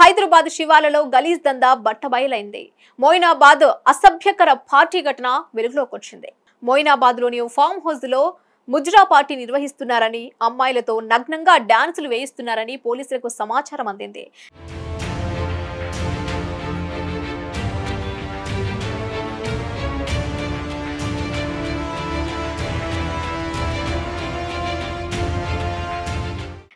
హైదరాబాద్ శివాలలో గలీజ్ దందా బట్టబయలైంది. మోయినాబాద్ అసభ్యకర పార్టీ ఘటన వెలుగులోకి వచ్చింది. మోయినాబాద్ లోని ఫామ్ హౌస్ లో ముజ్రా పార్టీ నిర్వహిస్తున్నారని, అమ్మాయిలతో నగ్నంగా డాన్సులు వేయిస్తున్నారని పోలీసులకు సమాచారం అందింది.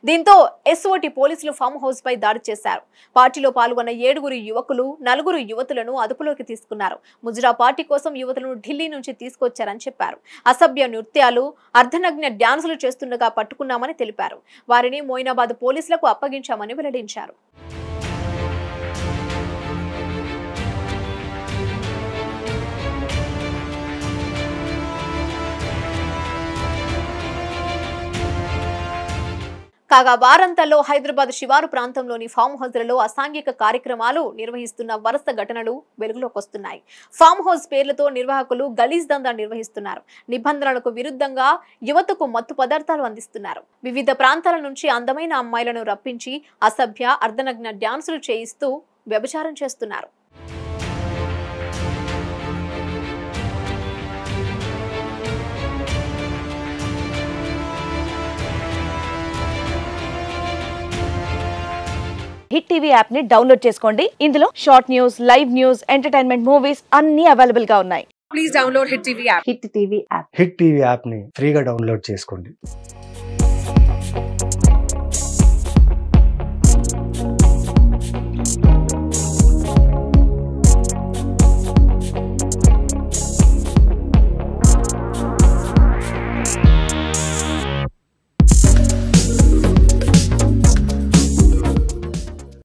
దీంతో ఎస్ఓటి పోలీసులు ఫామ్ హౌస్ పై దాడి చేశారు. పార్టీలో పాల్గొన్న 7 యువకులు, 4 యువతులను అదుపులోకి తీసుకున్నారు. ముజ్రా పార్టీ కోసం యువతులను ఢిల్లీ నుంచి తీసుకొచ్చారని చెప్పారు. అసభ్య నృత్యాలు, అర్ధనగ్న డ్యాన్సులు చేస్తుండగా పట్టుకున్నామని తెలిపారు. వారిని మోయినాబాద్ పోలీసులకు అప్పగించామని వెల్లడించారు. కాగా వారంతాల్లో హైదరాబాద్ శివారు ప్రాంతంలోని ఫామ్ హౌస్లలో అసాంఘిక కార్యక్రమాలు నిర్వహిస్తున్న వరుస ఘటనలు వెలుగులోకి వస్తున్నాయి. ఫామ్ హౌస్ పేర్లతో నిర్వాహకులు గలీజ్ దందా నిర్వహిస్తున్నారు. నిబంధనలకు విరుద్ధంగా యువతకు మత్తు పదార్థాలు అందిస్తున్నారు. వివిధ ప్రాంతాల నుంచి అందమైన అమ్మాయిలను రప్పించి అసభ్య, అర్ధనగ్న డ్యాన్సులు చేయిస్తూ వ్యభిచారం చేస్తున్నారు. హిట్ టీవీ యాప్ ని డౌన్లోడ్ చేసుకోండి. ఇందులో short news, live news, entertainment movies అన్ని అవైలబుల్ గా ఉన్నాయి. Please download hit TV app. Hit TV app hit TV app ని ఫ్రీగా డౌన్లోడ్ చేసుకోండి.